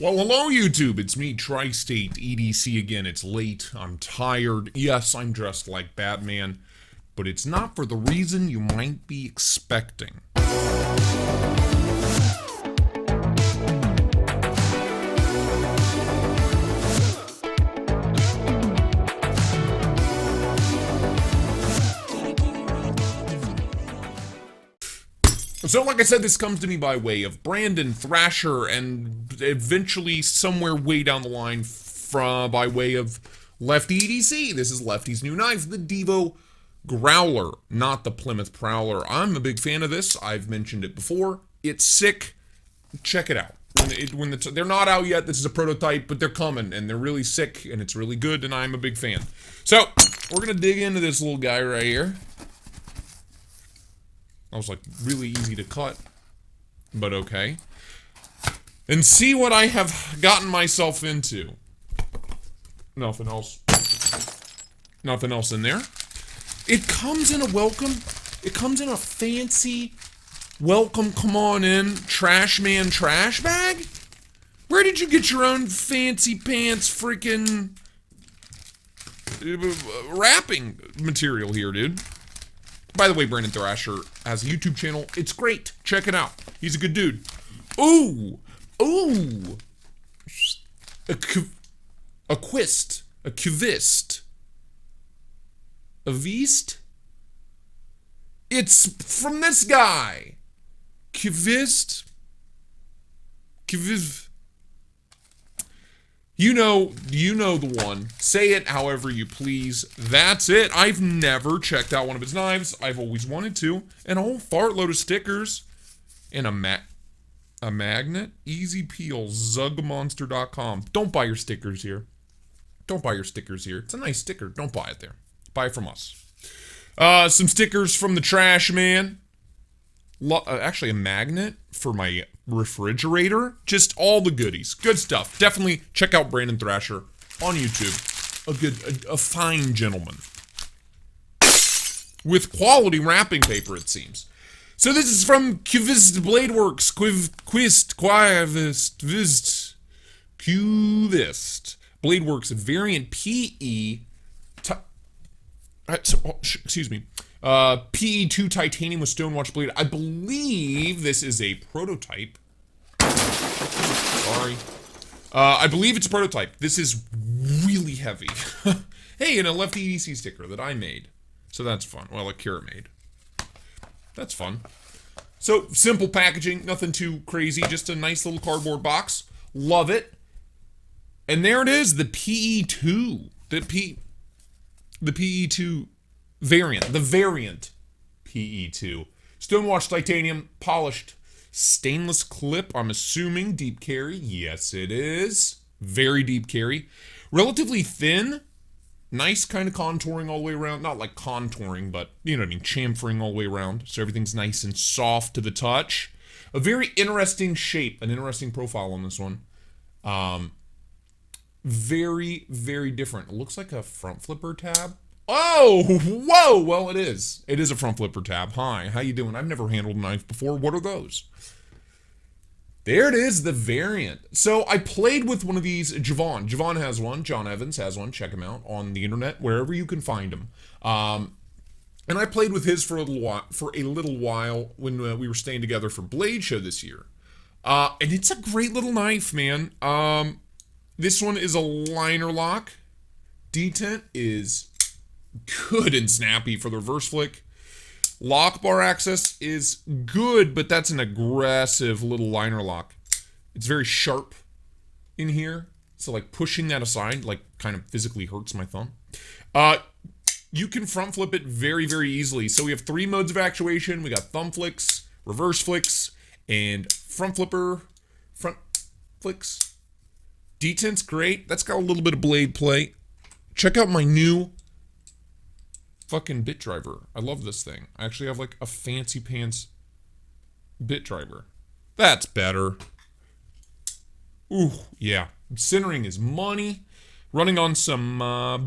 Well, hello, YouTube. It's me, Tri-State EDC again. It's late. I'm tired. Yes, I'm dressed like Batman, but it's not for the reason you might be expecting. So, like I said, this comes to me by way of Brandon, Thrasher, and eventually somewhere way down the line by way of Lefty EDC. This is Lefty's new knife, the Devo Growler, not the Plymouth Prowler. I'm a big fan of this. I've mentioned it before. It's sick. Check it out. They're not out yet. This is a prototype, but they're coming, and they're really sick, and it's really good, and I'm a big fan. So, we're going to dig into this little guy right here. That was like really easy to cut, but okay. And see what I have gotten myself into. Nothing else. Nothing else in there. It comes in a welcome. It comes in a fancy welcome, come on in, trash man trash bag? Where did you get your own fancy pants freaking wrapping material here, dude? By the way, Brandon Thrasher has a YouTube channel. It's great. Check it out. He's a good dude. Ooh. Ooh. A Qvist. A Qvist. A Vist? It's from this guy. Qvist. Qvist. You know the one. Say it however you please. That's it. I've never checked out one of his knives. I've always wanted to. And a whole fart load of stickers. And a magnet. Easy peel. Zugmonster.com. Don't buy your stickers here. Don't buy your stickers here. It's a nice sticker. Don't buy it there. Buy it from us. Some stickers from the trash man. Actually, a magnet for my refrigerator. Just all the goodies. Good stuff. Definitely check out Brandon Thrasher on YouTube. A fine gentleman. With quality wrapping paper, it seems. So this is from Qvist Bladeworks. Qvist. Bladeworks Variant PE. Excuse me. PE2 titanium with stonewatch blade. I believe this is a prototype. Sorry. I believe it's a prototype. This is really heavy. Hey, and a Lefty EDC sticker that I made. So that's fun. Well, Akira made. That's fun. So, simple packaging. Nothing too crazy. Just a nice little cardboard box. Love it. And there it is. The PE2. The PE2 variant. The Variant PE2. Stonewatch titanium, polished stainless clip. I'm assuming deep carry. Yes, it is. Very deep carry. Relatively thin. Nice kind of contouring all the way around. Not like contouring, but you know what I mean. Chamfering all the way around. So everything's nice and soft to the touch. A very interesting shape. An interesting profile on this one. Very, very different. It looks like a front flipper tab. Oh, whoa, well it is. It is a front flipper tab. Hi, how you doing? I've never handled a knife before. What are those? There it is, the Variant. So I played with one of these, Javon. Javon has one, John Evans has one. Check him out on the internet, wherever you can find him. And I played with his for a little while when we were staying together for Blade Show this year. And it's a great little knife, man. This one is a liner lock. Detent is good and snappy for the reverse flick. Lock bar access is good, but that's an aggressive little liner lock. It's very sharp in here. So like pushing that aside, like kind of physically hurts my thumb. You can front flip it very, very easily. So we have 3 modes of actuation. We got thumb flicks, reverse flicks, and front flicks. Detent's great. That's got a little bit of blade play. Check out my new fucking bit driver. I love this thing. I actually have like a fancy pants bit driver. That's better. Ooh, yeah. Centering is money. Running on some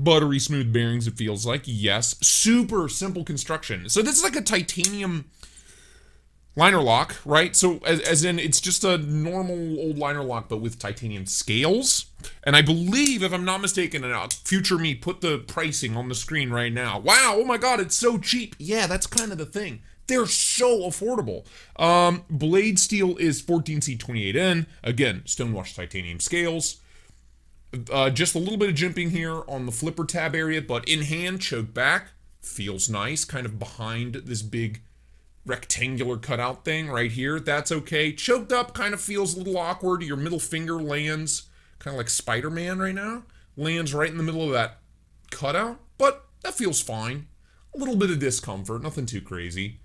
buttery smooth bearings, it feels like. Yes. Super simple construction. So this is like a titanium Liner lock, right? So as in it's just a normal old liner lock, but with titanium scales. And I believe, if I'm not mistaken, and future me put the pricing on the screen right now. Wow, oh my god, it's so cheap. Yeah, that's kind of the thing. They're so affordable. Blade steel is 14C28N. Again, stonewashed titanium scales. Just a little bit of jimping here on the flipper tab area, but in hand, choke back. Feels nice, kind of behind this big rectangular cutout thing right here. That's okay. Choked up kind of feels a little awkward. Your middle finger lands kind of like Spider-Man right now. Lands right in the middle of that cutout, but that feels fine. A little bit of discomfort, nothing too crazy.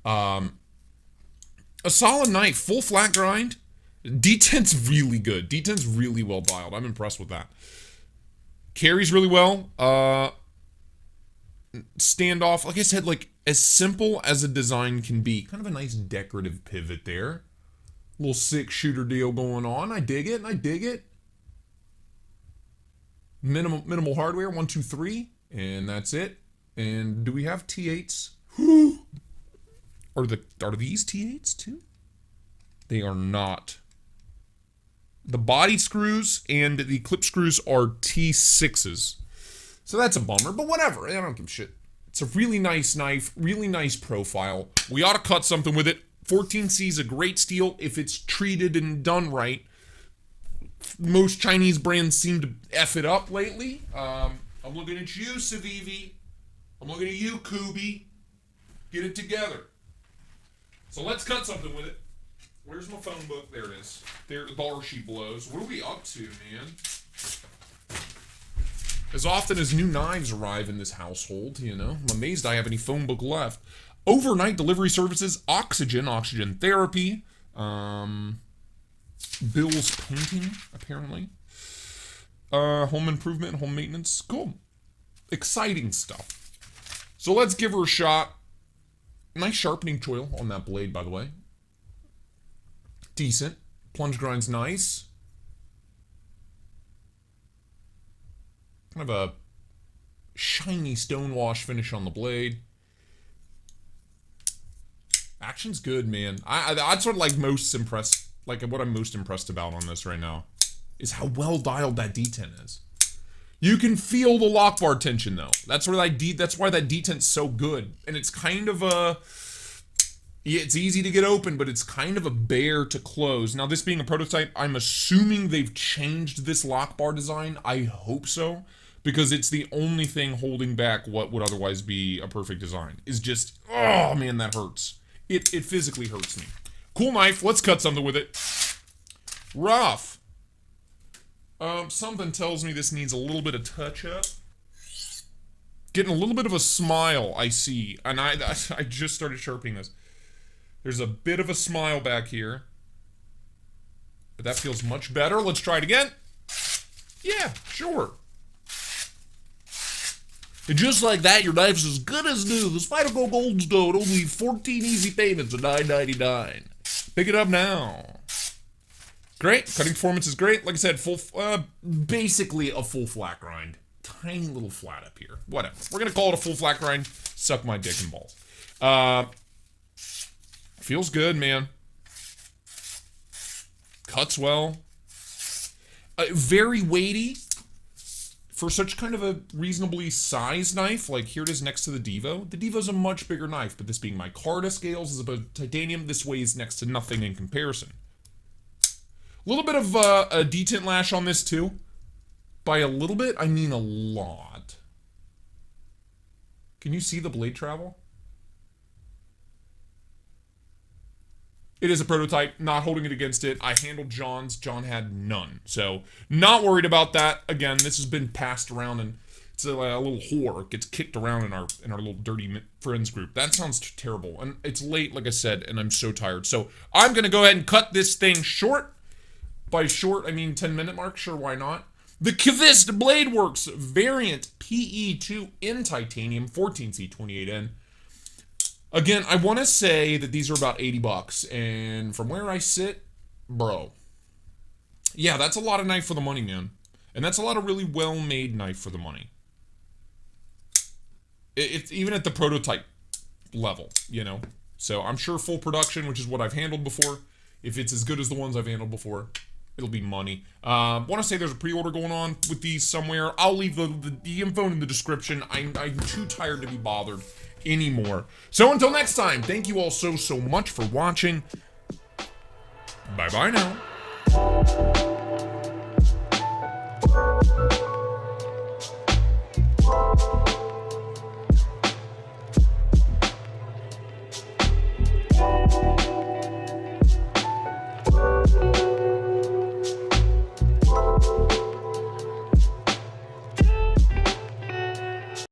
A solid knife, full flat grind. D10's really good. D10's really well dialed. I'm impressed with that. Carries really well. Standoff, like I said, like as simple as a design can be. Kind of a nice decorative pivot there. Little 6-shooter deal going on. I dig it. I dig it. Minimal hardware. 1, 2, 3, and that's it. And do we have T8s? Are these T8s too? They are not. The body screws and the clip screws are T6s. So that's a bummer, but whatever. I don't give a shit. It's a really nice knife, really nice profile. We ought to cut something with it. 14C is a great steel if it's treated and done right. Most Chinese brands seem to F it up lately. I'm looking at you, Civivi. I'm looking at you, Kubi. Get it together. So let's cut something with it. Where's my phone book? There it is. There, the bar she blows. What are we up to, man? As often as new knives arrive in this household, you know, I'm amazed I have any phone book left. Overnight delivery services, oxygen therapy, Bill's painting, apparently. Home improvement, home maintenance. Cool. Exciting stuff. So let's give her a shot. Nice sharpening choil on that blade, by the way. Decent. Plunge grind's nice. Kind of a shiny stonewash finish on the blade. Action's good, man. I'd sort of like most impressed, like what I'm most impressed about on this right now is how well dialed that D10 is. You can feel the lock bar tension though. That's why that D10's so good. And it's kind of a, yeah, it's easy to get open, but it's kind of a bear to close. Now this being a prototype, I'm assuming they've changed this lock bar design. I hope so. Because it's the only thing holding back what would otherwise be a perfect design. Is just, oh man, that hurts. It physically hurts me. Cool knife, let's cut something with it. Rough. Something tells me this needs a little bit of touch-up. Getting a little bit of a smile, I see. And I just started sharpening this. There's a bit of a smile back here. But that feels much better. Let's try it again. Yeah, sure. And just like that, your knife's as good as new. The Spyderco Gold Stone, only 14 easy payments of $9.99. Pick it up now. Great. Cutting performance is great. Like I said, basically a full flat grind. Tiny little flat up here. Whatever. We're going to call it a full flat grind. Suck my dick and balls. Feels good, man. Cuts well. Very weighty. For such kind of a reasonably sized knife, like here it is next to the Devo. The Devo's a much bigger knife, but this being my Carta scales is about titanium, this weighs next to nothing in comparison. A little bit of a detent lash on this too. By a little bit, I mean a lot. Can you see the blade travel? It is a prototype, not holding it against it. I handled John's. John had none. So, not worried about that. Again, this has been passed around and it's a little whore. It gets kicked around in our little dirty friends group. That sounds terrible. And it's late, like I said, and I'm so tired. So, I'm going to go ahead and cut this thing short. By short, I mean 10-minute mark. Sure, why not? The Qvist Blade Works Variant PE2 in titanium, 14C28N. Again, I want to say that these are about 80 bucks, and from where I sit, bro. Yeah, that's a lot of knife for the money, man. And that's a lot of really well-made knife for the money. It's even at the prototype level, you know. So I'm sure full production, which is what I've handled before, if it's as good as the ones I've handled before, it'll be money. Want to say there's a pre-order going on with these somewhere. I'll leave the info in the description. I'm too tired to be bothered anymore. So until next time, thank you all so much for watching. Bye-bye now.